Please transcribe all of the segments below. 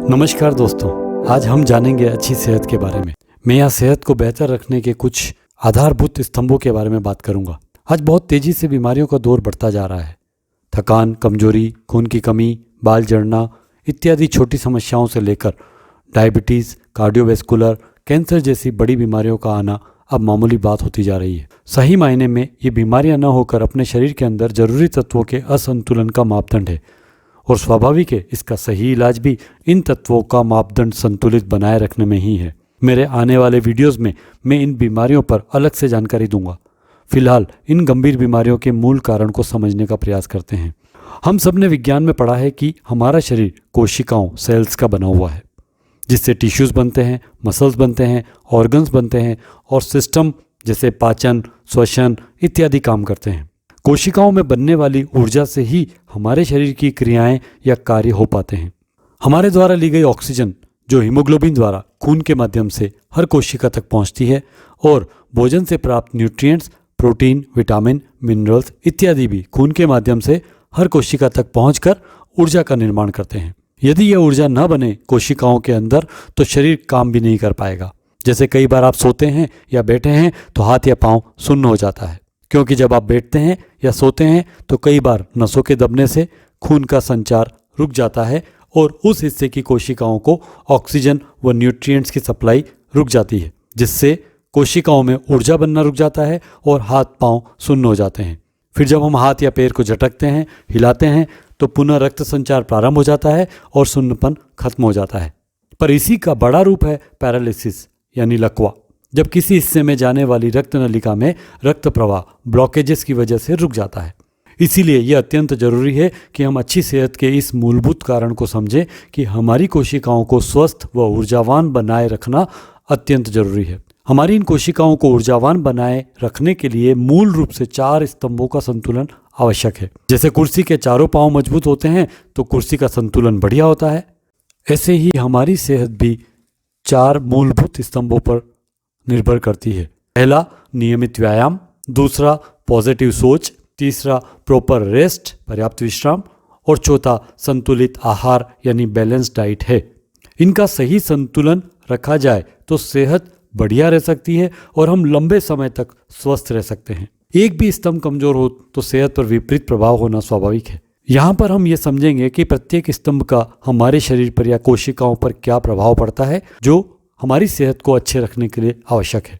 नमस्कार दोस्तों, आज हम जानेंगे अच्छी सेहत के बारे में। मैं यहाँ सेहत को बेहतर रखने के कुछ आधारभूत स्तंभों के बारे में बात करूंगा। आज बहुत तेजी से बीमारियों का दौर बढ़ता जा रहा है। थकान, कमजोरी, खून की कमी, बाल झड़ना इत्यादि छोटी समस्याओं से लेकर डायबिटीज़, कार्डियोवैस्कुलर, कैंसर जैसी बड़ी बीमारियों का आना अब मामूली बात होती जा रही है। सही मायने में ये बीमारियां न होकर अपने शरीर के अंदर जरूरी तत्वों के असंतुलन का मापदंड है और स्वाभाविक है इसका सही इलाज भी इन तत्वों का मापदंड संतुलित बनाए रखने में ही है। मेरे आने वाले वीडियोस में मैं इन बीमारियों पर अलग से जानकारी दूंगा। फिलहाल इन गंभीर बीमारियों के मूल कारण को समझने का प्रयास करते हैं। हम सब ने विज्ञान में पढ़ा है कि हमारा शरीर कोशिकाओं सेल्स का बना हुआ है, जिससे टिश्यूज बनते हैं, मसल्स बनते हैं, ऑर्गन्स बनते हैं और सिस्टम जैसे पाचन, श्वसन इत्यादि काम करते हैं। कोशिकाओं में बनने वाली ऊर्जा से ही हमारे शरीर की क्रियाएं या कार्य हो पाते हैं। हमारे द्वारा ली गई ऑक्सीजन जो हीमोग्लोबिन द्वारा खून के माध्यम से हर कोशिका तक पहुंचती है और भोजन से प्राप्त न्यूट्रिएंट्स, प्रोटीन, विटामिन, मिनरल्स इत्यादि भी खून के माध्यम से हर कोशिका तक पहुंचकर ऊर्जा का निर्माण करते हैं। यदि यह ऊर्जा न बने कोशिकाओं के अंदर तो शरीर काम भी नहीं कर पाएगा। जैसे कई बार आप सोते हैं या बैठे हैं तो हाथ या पांव सुन्न हो जाता है, क्योंकि जब आप बैठते हैं या सोते हैं तो कई बार नसों के दबने से खून का संचार रुक जाता है और उस हिस्से की कोशिकाओं को ऑक्सीजन व न्यूट्रिएंट्स की सप्लाई रुक जाती है, जिससे कोशिकाओं में ऊर्जा बनना रुक जाता है और हाथ पांव सुन्न हो जाते हैं। फिर जब हम हाथ या पैर को झटकते हैं, हिलाते हैं तो पुनः रक्त संचार प्रारंभ हो जाता है और सुन्नपन खत्म हो जाता है। पर इसी का बड़ा रूप है पैरालिसिस यानी लकवा, जब किसी हिस्से में जाने वाली रक्त नलिका में रक्त प्रवाह ब्लॉकेजेस की वजह से रुक जाता है। इसीलिए यह अत्यंत जरूरी है कि हम अच्छी सेहत के इस मूलभूत कारण को समझें कि हमारी कोशिकाओं को स्वस्थ व ऊर्जावान बनाए रखना अत्यंत जरूरी है। हमारी इन कोशिकाओं को ऊर्जावान बनाए रखने के लिए मूल रूप से 4 स्तंभों का संतुलन आवश्यक है। जैसे कुर्सी के चारों पांव मजबूत होते हैं तो कुर्सी का संतुलन बढ़िया होता है, ऐसे ही हमारी सेहत भी 4 मूलभूत स्तंभों पर निर्भर करती है। पहला, नियमित व्यायाम। दूसरा, पॉजिटिव सोच। तीसरा, प्रॉपर रेस्ट, पर्याप्त विश्राम। और चौथा, संतुलित आहार यानी बैलेंस डाइट है। इनका सही संतुलन रखा जाए तो सेहत बढ़िया रह सकती है और हम लंबे समय तक स्वस्थ रह सकते हैं। एक भी स्तंभ कमजोर हो तो सेहत पर विपरीत प्रभाव होना स्वाभाविक है। यहाँ पर हम ये समझेंगे कि प्रत्येक स्तंभ का हमारे शरीर पर या कोशिकाओं पर क्या प्रभाव पड़ता है, जो हमारी सेहत को अच्छे रखने के लिए आवश्यक है।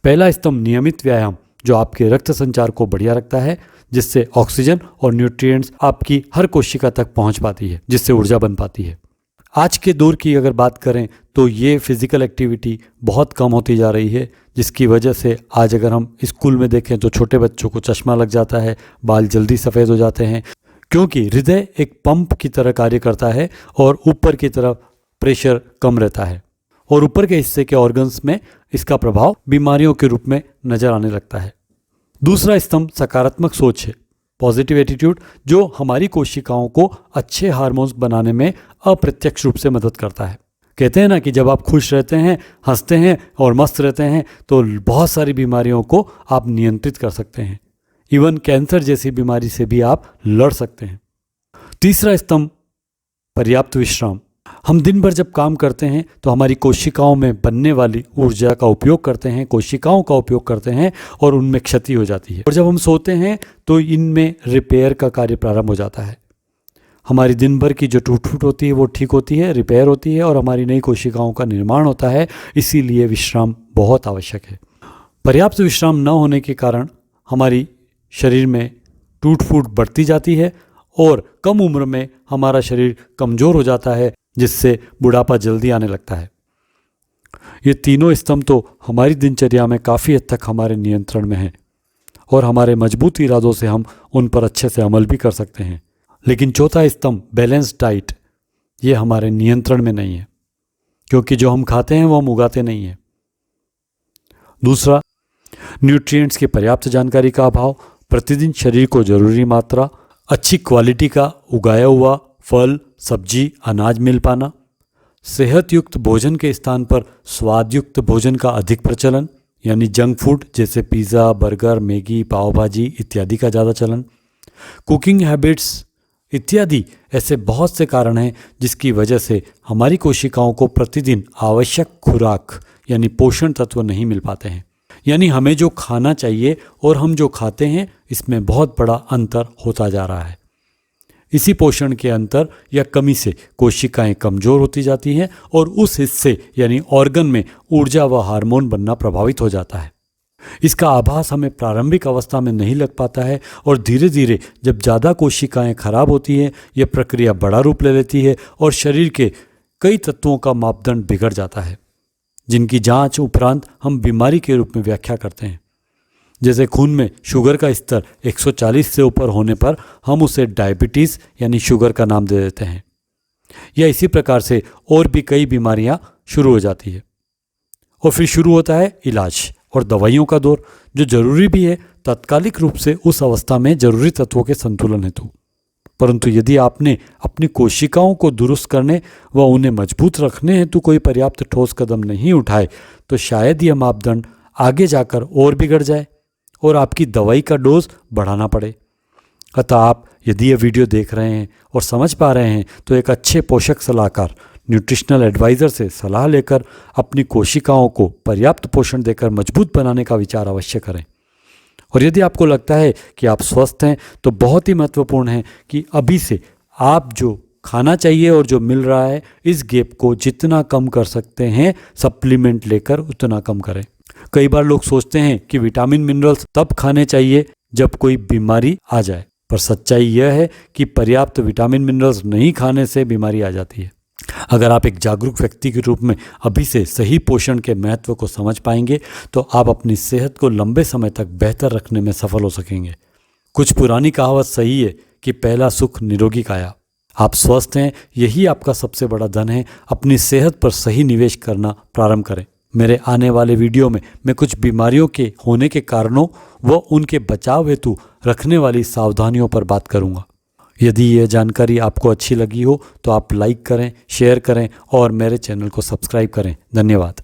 पहला स्तंभ नियमित व्यायाम, जो आपके रक्त संचार को बढ़िया रखता है, जिससे ऑक्सीजन और न्यूट्रिएंट्स आपकी हर कोशिका तक पहुंच पाती है, जिससे ऊर्जा बन पाती है। आज के दौर की अगर बात करें तो ये फिजिकल एक्टिविटी बहुत कम होती जा रही है, जिसकी वजह से आज अगर हम स्कूल में देखें तो छोटे बच्चों को चश्मा लग जाता है, बाल जल्दी सफ़ेद हो जाते हैं, क्योंकि हृदय एक पंप की तरह कार्य करता है और ऊपर की तरफ प्रेशर कम रहता है और ऊपर के हिस्से के ऑर्गन्स में इसका प्रभाव बीमारियों के रूप में नजर आने लगता है। दूसरा स्तंभ सकारात्मक सोच है, पॉजिटिव एटीट्यूड, जो हमारी कोशिकाओं को अच्छे हार्मोन्स बनाने में अप्रत्यक्ष रूप से मदद करता है। कहते हैं ना कि जब आप खुश रहते हैं, हंसते हैं और मस्त रहते हैं तो बहुत सारी बीमारियों को आप नियंत्रित कर सकते हैं। इवन कैंसर जैसी बीमारी से भी आप लड़ सकते हैं। तीसरा स्तंभ पर्याप्त विश्राम। हम दिन भर जब काम करते हैं तो हमारी कोशिकाओं में बनने वाली ऊर्जा का उपयोग करते हैं, कोशिकाओं का उपयोग करते हैं और उनमें क्षति हो जाती है। और जब हम सोते हैं तो इनमें रिपेयर का कार्य प्रारंभ हो जाता है। हमारी दिन भर की जो टूट फूट होती है वो ठीक होती है, रिपेयर होती है और हमारी नई कोशिकाओं का निर्माण होता है। इसीलिए विश्राम बहुत आवश्यक है। पर्याप्त विश्राम न होने के कारण हमारी शरीर में टूट फूट बढ़ती जाती है और कम उम्र में हमारा शरीर कमज़ोर हो जाता है, जिससे बुढ़ापा जल्दी आने लगता है। ये तीनों स्तंभ तो हमारी दिनचर्या में काफ़ी हद तक हमारे नियंत्रण में हैं और हमारे मजबूत इरादों से हम उन पर अच्छे से अमल भी कर सकते हैं। लेकिन चौथा स्तंभ बैलेंस डाइट, ये हमारे नियंत्रण में नहीं है, क्योंकि जो हम खाते हैं वो हम उगाते नहीं हैं। दूसरा, न्यूट्रिएंट्स की पर्याप्त जानकारी का अभाव। प्रतिदिन शरीर को जरूरी मात्रा, अच्छी क्वालिटी का उगाया हुआ फल, सब्जी, अनाज मिल पाना। सेहत युक्त भोजन के स्थान पर स्वादयुक्त भोजन का अधिक प्रचलन, यानी जंक फूड जैसे पिज़्ज़ा, बर्गर, मैगी, पाव भाजी इत्यादि का ज़्यादा चलन। कुकिंग हैबिट्स इत्यादि ऐसे बहुत से कारण हैं जिसकी वजह से हमारी कोशिकाओं को प्रतिदिन आवश्यक खुराक यानी पोषण तत्व नहीं मिल पाते हैं। यानी हमें जो खाना चाहिए और हम जो खाते हैं इसमें बहुत बड़ा अंतर होता जा रहा है। इसी पोषण के अंतर या कमी से कोशिकाएं कमज़ोर होती जाती हैं और उस हिस्से यानी ऑर्गन में ऊर्जा व हार्मोन बनना प्रभावित हो जाता है। इसका आभास हमें प्रारंभिक अवस्था में नहीं लग पाता है और धीरे धीरे जब ज़्यादा कोशिकाएं खराब होती हैं यह प्रक्रिया बड़ा रूप ले लेती है और शरीर के कई तत्वों का मापदंड बिगड़ जाता है, जिनकी जांच उपरांत हम बीमारी के रूप में व्याख्या करते हैं। जैसे खून में शुगर का स्तर 140 से ऊपर होने पर हम उसे डायबिटीज़ यानी शुगर का नाम दे देते हैं। या इसी प्रकार से और भी कई बीमारियां शुरू हो जाती है और फिर शुरू होता है इलाज और दवाइयों का दौर, जो जरूरी भी है तात्कालिक रूप से उस अवस्था में जरूरी तत्वों के संतुलन हेतु। परंतु यदि आपने अपनी कोशिकाओं को दुरुस्त करने व उन्हें मजबूत रखने हेतु कोई पर्याप्त ठोस कदम नहीं उठाए तो शायद यह मापदंड आगे जाकर और बिगड़ जाए और आपकी दवाई का डोज बढ़ाना पड़े। अतः आप यदि यह वीडियो देख रहे हैं और समझ पा रहे हैं तो एक अच्छे पोषक सलाहकार न्यूट्रिशनल एडवाइज़र से सलाह लेकर अपनी कोशिकाओं को पर्याप्त पोषण देकर मजबूत बनाने का विचार अवश्य करें। और यदि आपको लगता है कि आप स्वस्थ हैं तो बहुत ही महत्वपूर्ण है कि अभी से आप जो खाना चाहिए और जो मिल रहा है इस गैप को जितना कम कर सकते हैं सप्लीमेंट लेकर उतना कम करें। कई बार लोग सोचते हैं कि विटामिन मिनरल्स तब खाने चाहिए जब कोई बीमारी आ जाए, पर सच्चाई यह है कि पर्याप्त विटामिन मिनरल्स नहीं खाने से बीमारी आ जाती है। अगर आप एक जागरूक व्यक्ति के रूप में अभी से सही पोषण के महत्व को समझ पाएंगे तो आप अपनी सेहत को लंबे समय तक बेहतर रखने में सफल हो सकेंगे। कुछ पुरानी कहावत सही है कि पहला सुख निरोगी काया। आप स्वस्थ हैं, यही आपका सबसे बड़ा धन है। अपनी सेहत पर सही निवेश करना प्रारंभ करें। मेरे आने वाले वीडियो में मैं कुछ बीमारियों के होने के कारणों व उनके बचाव हेतु रखने वाली सावधानियों पर बात करूंगा। यदि यह जानकारी आपको अच्छी लगी हो तो आप लाइक करें, शेयर करें और मेरे चैनल को सब्सक्राइब करें। धन्यवाद।